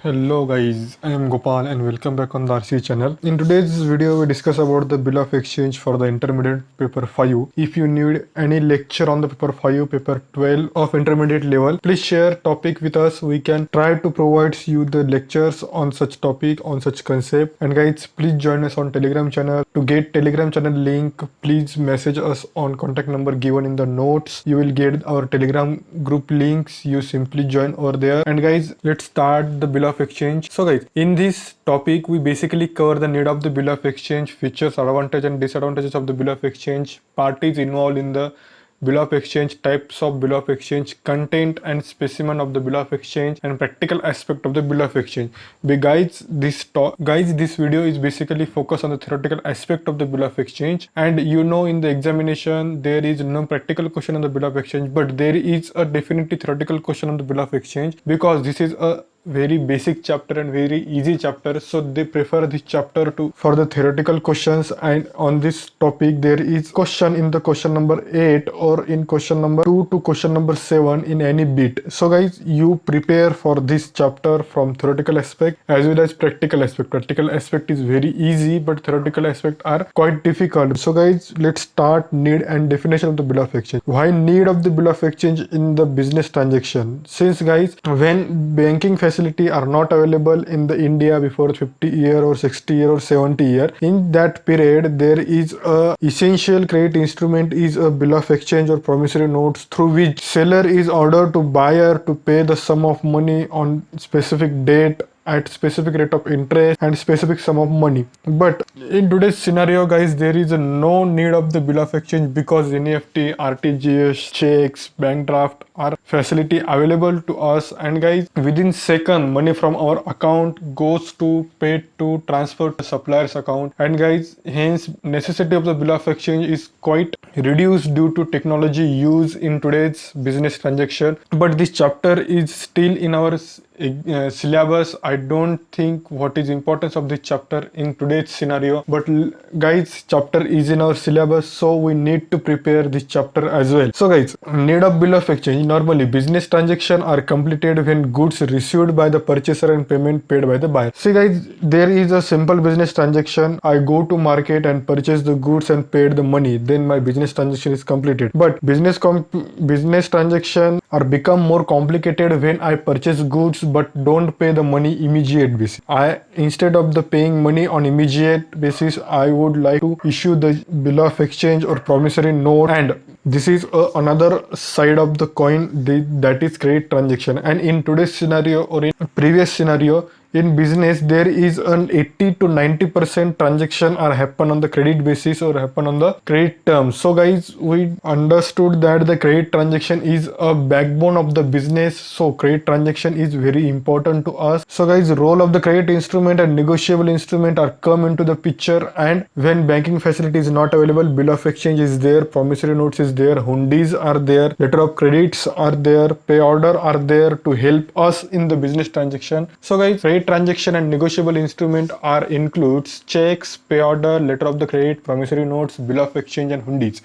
Hello guys, I am Gopal and welcome back on the TheRCA channel. In today's video we discuss about the bill of exchange for the intermediate paper 5. If you need any lecture on the paper 5, paper 12 of intermediate level, please share topic with us. We can try to provide you the lectures on such topic, on such concept. And guys, please join us on Telegram channel. To get Telegram channel link, please message us on contact number given in the notes. You will get our Telegram group links. You simply join over there. And guys, let's start the bill of exchange. So guys, in this topic we basically cover the need of the bill of exchange, features, advantage and disadvantages of the bill of exchange, parties involved in the bill of exchange, types of bill of exchange, content and specimen of the bill of exchange, and practical aspect of the bill of exchange. But guys, this video is basically focused on the theoretical aspect of the bill of exchange. And in the examination there is no practical question on the bill of exchange, but there is a definitely theoretical question on the bill of exchange, because this is a very basic chapter and very easy chapter, so they prefer this chapter for the theoretical questions. And on this topic there is question in the question number 8 or in question number 2 to question number 7 in any bit. So guys, you prepare for this chapter from theoretical aspect as well as practical aspect. Practical aspect is very easy, but theoretical aspect are quite difficult. So guys, let's start need and definition of the bill of exchange. Why need of the bill of exchange in the business transaction? Since guys, when banking facility are not available in the India before 50 year or 60 year or 70 year, in that period there is a essential credit instrument is a bill of exchange or promissory notes, through which seller is ordered to buyer to pay the sum of money on specific date at specific rate of interest and specific sum of money. But in today's scenario guys, there is no need of the bill of exchange, because NEFT, RTGS, checks, bank draft are facility available to us. And guys, within second money from our account goes to paid to transfer to supplier's account. And guys, hence necessity of the bill of exchange is quite reduced due to technology use in today's business transaction. But this chapter is still in our syllabus. I don't think what is importance of this chapter in today's scenario, but guys, chapter is in our syllabus, so we need to prepare this chapter as well. So guys, need of bill of exchange. Normally business transaction are completed when goods received by the purchaser and payment paid by the buyer. See guys, there is a simple business transaction. I go to market and purchase the goods and paid the money, then my business transaction is completed. But business transaction are become more complicated when I purchase goods but don't pay the money immediate basis. Instead of the paying money on immediate basis, I would like to issue the bill of exchange or promissory note. And this is another side of the coin, that is credit transaction. And in today's scenario or in previous scenario, in business there is an 80 to 90% transaction are happen on the credit basis or happen on the credit terms. So guys, we understood that the credit transaction is a backbone of the business, so credit transaction is very important to us. So guys, role of the credit instrument and negotiable instrument are come into the picture. And when banking facility is not available, bill of exchange is there, promissory notes is there, hundies are there, letter of credits are there, pay order are there to help us in the business transaction. So guys, credit transaction and negotiable instrument are includes checks, pay order, letter of the credit, promissory notes, bill of exchange and hundies.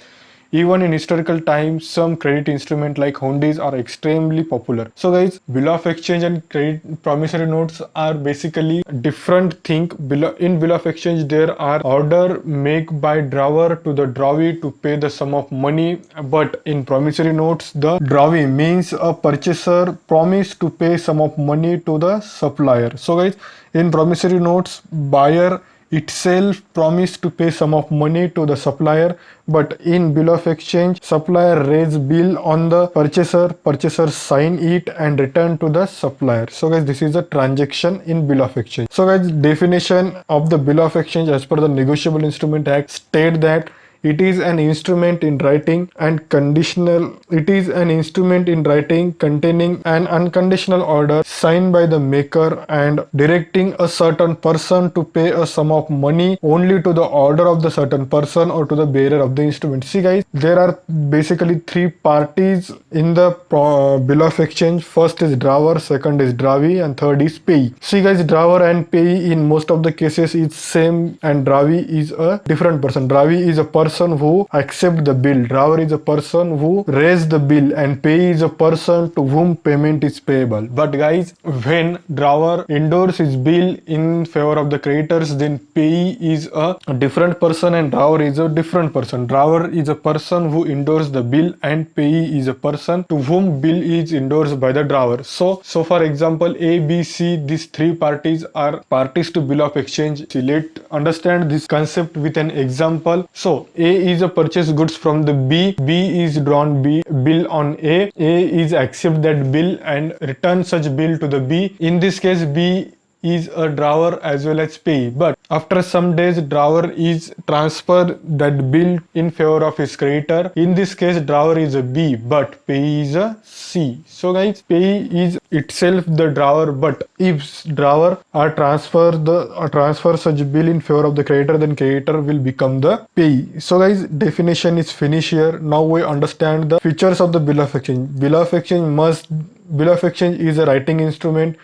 Even in historical times, some credit instrument like hundies are extremely popular. So guys, bill of exchange and credit promissory notes are basically different thing. In bill of exchange there are order made by drawer to the drawee to pay the sum of money, but in promissory notes the drawee means a purchaser promise to pay sum of money to the supplier. So guys, in promissory notes buyer itself promised to pay sum of money to the supplier, but in bill of exchange supplier raise bill on the purchaser sign it and return to the supplier. So guys, this is a transaction in bill of exchange. So guys, definition of the bill of exchange as per the Negotiable Instrument Act state that it is an instrument in writing and conditional. It is an instrument in writing containing an unconditional order signed by the maker and directing a certain person to pay a sum of money only to the order of the certain person or to the bearer of the instrument. See guys, there are basically three parties in the bill of exchange. First is drawer, second is drawee, and third is payee. See guys, drawer and payee in most of the cases is same, and drawee is a different person. Drawee is a person person who accept the bill. Drawer is a person who raise the bill, and payee is a person to whom payment is payable. But guys, when drawer endorse his bill in favor of the creditors, then payee is a different person and drawer is a different person. Drawer is a person who endorse the bill, and payee is a person to whom bill is endorsed by the drawer. So for example, A, B, C, these three parties are parties to bill of exchange. Let's understand this concept with an example. So A is a purchase goods from the B. B is drawn bill on A. A is accept that bill and return such bill to the B. In this case, B is a drawer as well as payee, but after some days drawer is transfer that bill in favor of his creditor. In this case, drawer is a B but payee is a C. So guys, payee is itself the drawer, but if drawer are transfer such bill in favor of the creditor, then creditor will become the payee. So guys, definition is finished here. Now we understand the features of the bill of exchange. Bill of exchange is a writing instrument.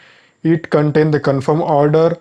It contains the confirm order.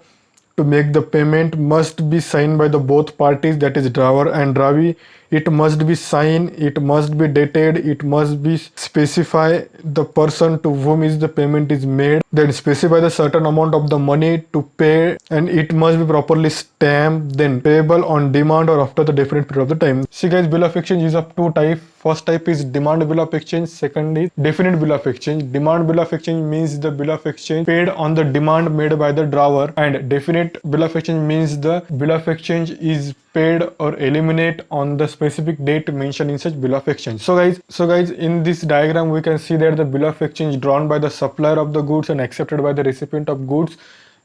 To make the payment must be signed by the both parties, that is drawer and drawee. It must be signed, it must be dated, it must be specify the person to whom is the payment is made, then specify the certain amount of the money to pay, and it must be properly stamped, then payable on demand or after the definite period of the time. See guys, bill of exchange is of two types. First type is demand bill of exchange, second is definite bill of exchange. Demand bill of exchange means the bill of exchange paid on the demand made by the drawer, and definite bill of exchange means the bill of exchange is paid or eliminate on the specific date mentioned in such bill of exchange. So guys, in this diagram we can see that the bill of exchange drawn by the supplier of the goods and accepted by the recipient of goods.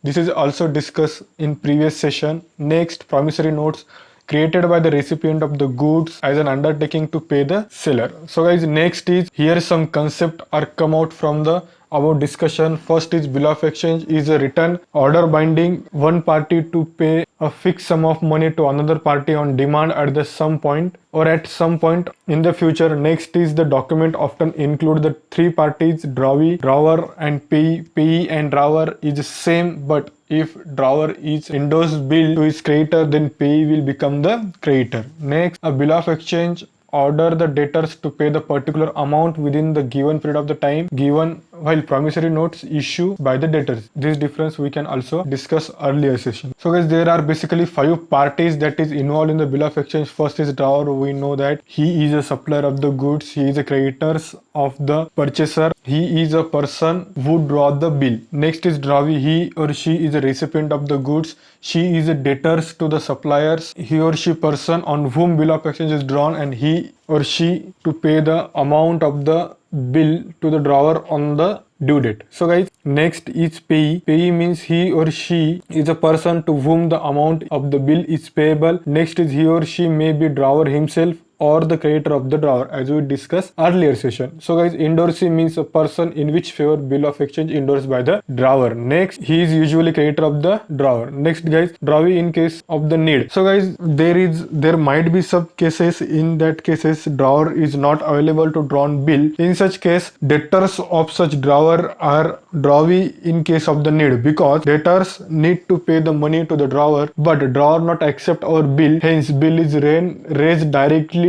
This is also discussed in previous session. Next, promissory notes created by the recipient of the goods as an undertaking to pay the seller. So guys, next is here some concept are come out from the about discussion. First is bill of exchange is a written order binding one party to pay a fixed sum of money to another party on demand at some point in the future. Next is the document often include the three parties, drawee, drawer and payee. Payee and drawer is same, but if drawer is endorsed bill to his creditor, then payee will become the creditor. Next, a bill of exchange order the debtors to pay the particular amount within the given period of the time given, while promissory notes issued by the debtors. This difference we can also discuss earlier session. So guys, there are basically 5 parties that is involved in the bill of exchange. First is drawer. We know that he is a supplier of the goods, he is a creditors of the purchaser, he is a person who draw the bill. Next is drawee. He or she is a recipient of the goods, she is a debtors to the suppliers, he or she person on whom bill of exchange is drawn, and he or she to pay the amount of the bill to the drawer on the due date. So guys, next is payee. Payee means he or she is a person to whom the amount of the bill is payable. Next is he or she may be drawer himself or the creditor of the drawer, as we discussed earlier session. So guys, endorsee means a person in which favor bill of exchange endorsed by the drawer. Next, he is usually creditor of the drawer. Next guys, drawee in case of the need. So guys, there might be some cases, in that cases drawer is not available to drawn bill. In such case, debtors of such drawer are drawee in case of the need, because debtors need to pay the money to the drawer, but drawer not accept our bill, hence bill is raised directly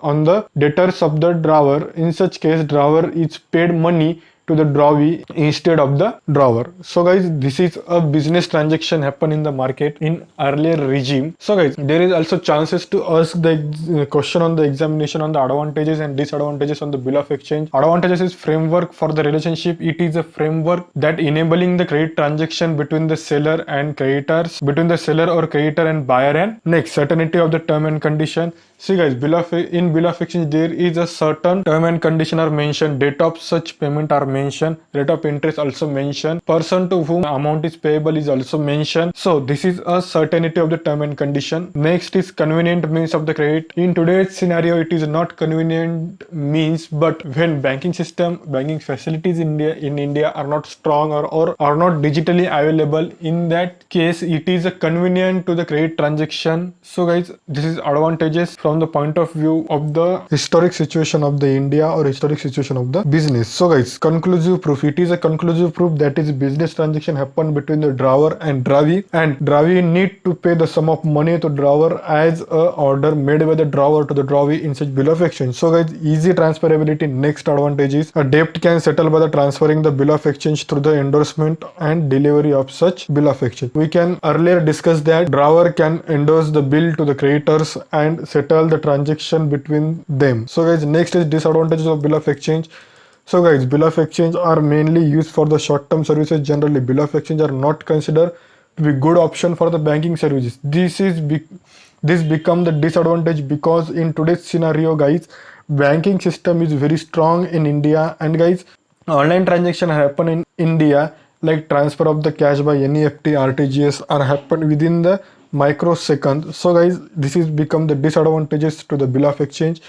on the debtors of the drawer. In such case, drawer is paid money to the drawee instead of the drawer. So guys, this is a business transaction happen in the market in earlier regime. So guys, there is also chances to ask the question on the examination on the advantages and disadvantages on the bill of exchange. Advantages is framework for the relationship. It is a framework that enabling the credit transaction between the seller and creditors, between the seller or creditor and buyer. And next, certainty of the term and condition. See guys, in bill of exchange there is a certain term and condition are mentioned, date of such payment are mentioned, rate of interest also mentioned, person to whom amount is payable is also mentioned. So this is a certainty of the term and condition. Next is convenient means of the credit. In today's scenario, it is not convenient means, but when banking facilities in India are not strong or are not digitally available, in that case it is a convenient to the credit transaction. So guys, this is advantages from the point of view of the historic situation of the India or historic situation of the business. So guys, conclusion conclusive proof. It is a conclusive proof that is business transaction happened between the drawer and Drawee, and Drawee need to pay the sum of money to drawer as a order made by the drawer to the Drawee in such bill of exchange. So guys, easy transferability. Next advantage is a debt can settle by the transferring the bill of exchange through the endorsement and delivery of such bill of exchange. We can earlier discuss that drawer can endorse the bill to the creditors and settle the transaction between them. So guys, next is disadvantages of bill of exchange. So guys, bill of exchange are mainly used for the short-term services. Generally, bill of exchange are not considered to be good option for the banking services. This become the disadvantage because in today's scenario, guys, banking system is very strong in India, and guys, online transaction happen in India like transfer of the cash by NEFT, RTGS are happen within the microsecond. So guys, this is become the disadvantages to the bill of exchange.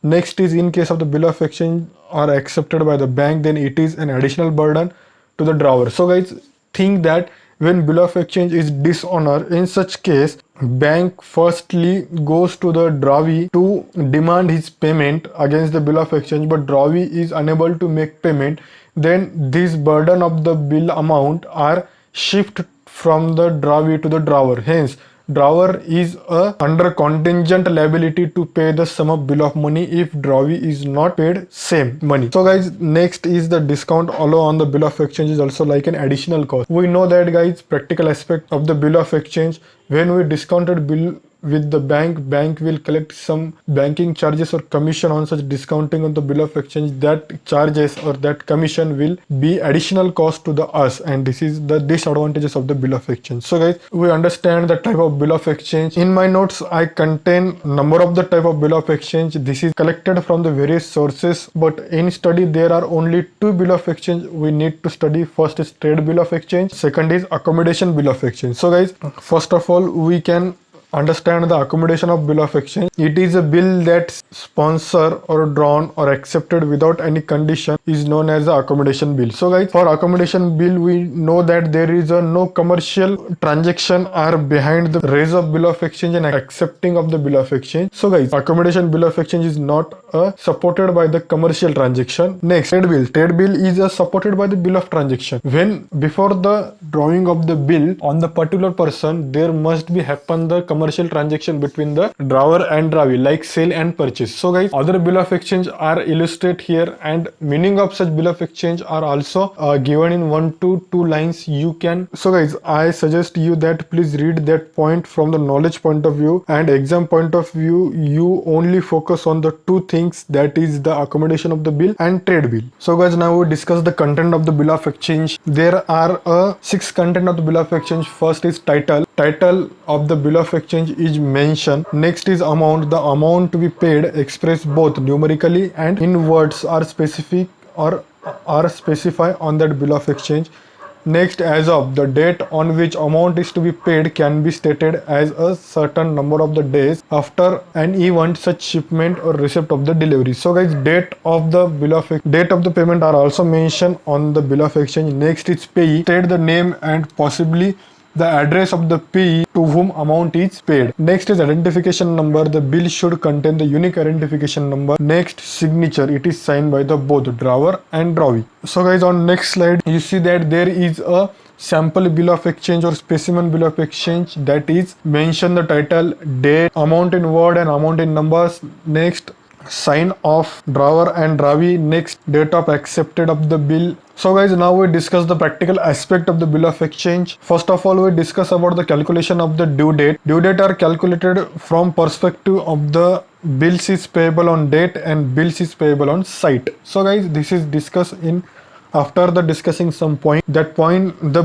Next is, in case of the bill of exchange are accepted by the bank, then it is an additional burden to the drawer. So guys, think that when bill of exchange is dishonor, in such case bank firstly goes to the Drawee to demand his payment against the bill of exchange, but Drawee is unable to make payment. Then this burden of the bill amount are shift from the Drawee to the drawer. Hence, drawer is under contingent liability to pay the sum of bill of money if Drawee is not paid same money. So guys, next is the discount allow on the bill of exchange is also like an additional cost. We know that guys, practical aspect of the bill of exchange, when we discounted bill with the bank will collect some banking charges or commission on such discounting on the bill of exchange. That charges or that commission will be additional cost to the us, and this is the disadvantages of the bill of exchange. So guys, we understand the type of bill of exchange. In my notes I contain number of the type of bill of exchange. This is collected from the various sources, but in study there are only two bill of exchange we need to study. First is trade bill of exchange, second is accommodation bill of exchange. So guys, first of all, we can understand the accommodation of bill of exchange. It is a bill that sponsor or drawn or accepted without any condition is known as the accommodation bill. So guys, for accommodation bill, we know that there is a no commercial transaction are behind the raise of bill of exchange and accepting of the bill of exchange. So guys, accommodation bill of exchange is not supported by the commercial transaction. Next, trade bill is supported by the bill of transaction. When before the drawing of the bill on the particular person, there must be happen the commercial transaction between the drawer and Drawee, like sale and purchase. So guys, other bill of exchange are illustrated here, and meaning of such bill of exchange are also given in 1 to 2 lines. You can, so guys, I suggest you that please read that point from the knowledge point of view and exam point of view. You only focus on the two things, that is the accommodation of the bill and trade bill. So guys, now we discuss the content of the bill of exchange. There are 6 content of the bill of exchange. First is title of the bill of exchange is mentioned. Next is amount. The amount to be paid expressed both numerically and in words are specific or are specified on that bill of exchange. Next, as of the date on which amount is to be paid can be stated as a certain number of the days after an event such shipment or receipt of the delivery. So guys, date of the payment are also mentioned on the bill of exchange. Next is payee. State the name and possibly the address of the payee to whom amount is paid. Next is identification number. The bill should contain the unique identification number. Next, signature. It is signed by the both drawer and Drawee. So guys, on next slide you see that there is a sample bill of exchange or specimen bill of exchange, that is mention the title, date, amount in word and amount in numbers. Next, sign of drawer and Drawee. Next, date of accepted of the bill. So guys, now we discuss the practical aspect of the bill of exchange. First of all, we discuss about the calculation of the due date. Due date are calculated from perspective of the bills is payable on date and bills is payable on site. So guys, this is discussed in after the discussing some point. That point, the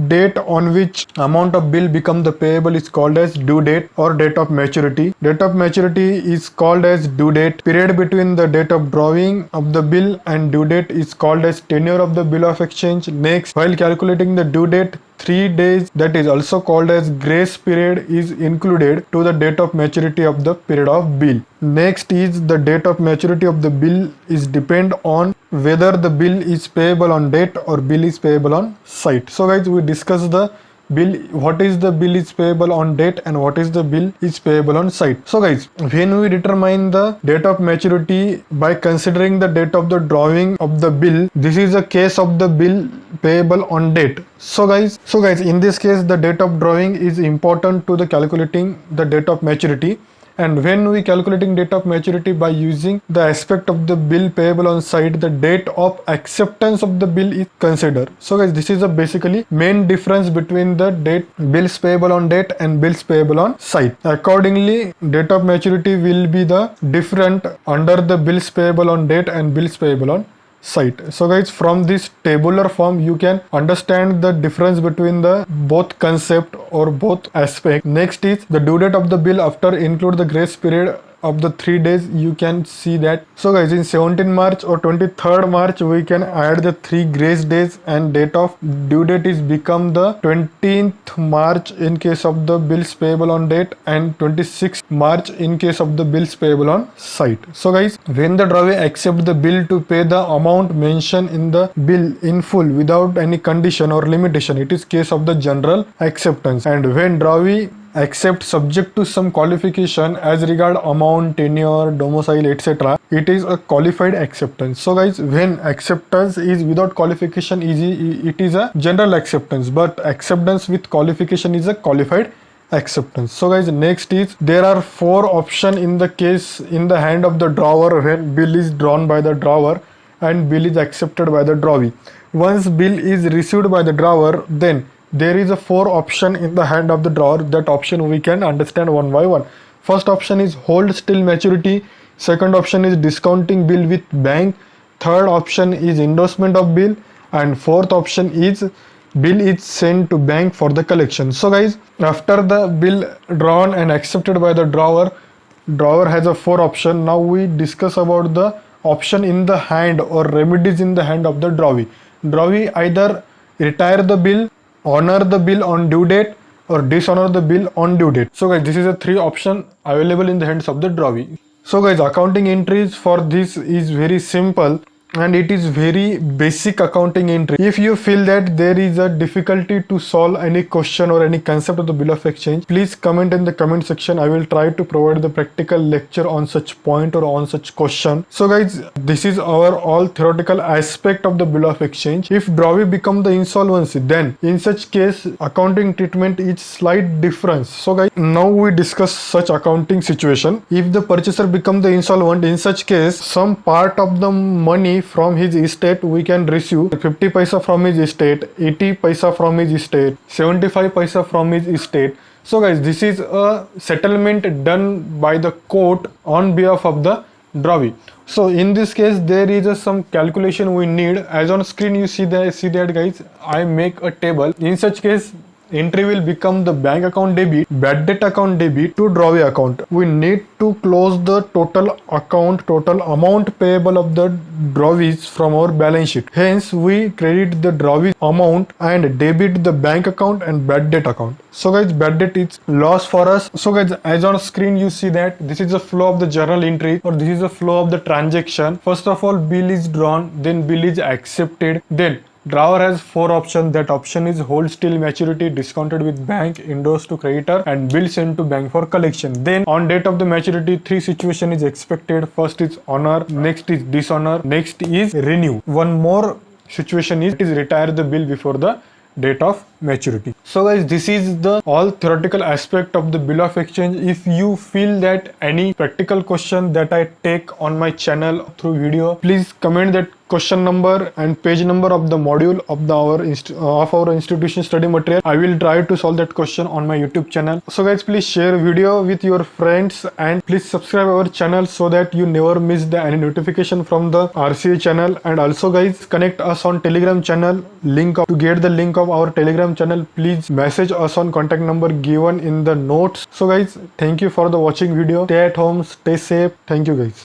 date on which amount of bill become the payable is called as due date or date of maturity. Date of maturity is called as due date. Period between the date of drawing of the bill and due date is called as tenure of the bill of exchange. Next, while calculating the due date, 3 days, that is also called as grace period, is included to the date of maturity of the period of bill. Next is the date of maturity of the bill is depend on whether the bill is payable on date or bill is payable on site. So guys, we discuss the bill, what is the bill is payable on date and what is the bill is payable on site. So guys, when we determine the date of maturity by considering the date of the drawing of the bill, this is a case of the bill payable on date. So guys, in this case the date of drawing is important to the calculating the date of maturity. And when we calculating date of maturity by using the aspect of the bill payable on site, the date of acceptance of the bill is considered. So guys, this is a basically main difference between the date bills payable on date and bills payable on site. Accordingly, date of maturity will be the different under the bills payable on date and bills payable on site. So guys, from this tabular form you can understand the difference between the both concept or both aspect. Next is the due date of the bill after include the grace period of the 3 days. You can see that. So guys, in 17 March or 23rd March we can add the 3 grace days and date of due date is become the 20th March in case of the bills payable on date and 26th March in case of the bills payable on site. So guys, when the drawee accept the bill to pay the amount mentioned in the bill in full without any condition or limitation, it is case of the general acceptance. And when drawee accept subject to some qualification as regard amount, tenure, domicile, etc., it is a qualified acceptance. So guys, when acceptance is without qualification it is a general acceptance, but acceptance with qualification is a qualified acceptance. So guys, next is there are 4 options in the case in the hand of the drawer when bill is drawn by the drawer and bill is accepted by the drawee. Once bill is received by the drawer, then there is a 4 option in the hand of the drawer. That option we can understand one by one. First option is hold till maturity. Second option is discounting bill with bank. Third option is endorsement of bill, and fourth option is bill is sent to bank for the collection. So guys, after the bill drawn and accepted by the drawer has a 4 option. Now we discuss about the option in the hand or remedies in the hand of the drawee. Drawee either retire the bill, honor the bill on due date, or dishonor the bill on due date. So guys, this is a 3 option available in the hands of the drawee. So guys, accounting entries for this is very simple and it is very basic accounting entry. If you feel that there is a difficulty to solve any question or any concept of the bill of exchange, please comment in the comment section. I will try to provide the practical lecture on such point or on such question. So guys, this is our all theoretical aspect of the bill of exchange. If drawee become the insolvency, then in such case accounting treatment is slight difference. So guys, now we discuss such accounting situation. If the purchaser become the insolvent, in such case some part of the money from his estate we can receive 50 paisa from his estate, 80 paisa from his estate, 75 paisa from his estate. So guys, this is a settlement done by the court on behalf of the drawee. So in this case there is some calculation we need. As on screen you see that guys, I make a table. In such case entry will become the bank account debit, bad debt account debit to drawee account. We need to close the total amount payable of the drawees from our balance sheet. Hence we credit the drawee amount and debit the bank account and bad debt account. So guys, bad debt is loss for us. So guys, as on screen you see that this is the flow of the journal entry, or this is the flow of the transaction. First of all, bill is drawn, then bill is accepted, then drawer has 4 options. That option is hold till maturity, discounted with bank, endorsed to creditor, and bill sent to bank for collection. Then on date of the maturity 3 situation is expected. First is honor, next is dishonor, next is renew. One more situation is retire the bill before the date of maturity. So guys, this is the all theoretical aspect of the bill of exchange. If you feel that any practical question that I take on my channel through video, please comment that question number and page number of the module of our institution study material. I will try to solve that question on my YouTube channel. So guys, please share video with your friends and please subscribe our channel so that you never miss any notification from the RCA channel. And also guys, connect us on Telegram channel. To get the link of our Telegram channel, please message us on contact number given in the notes. So guys, thank you for the watching video. Stay at home, stay safe. Thank you guys.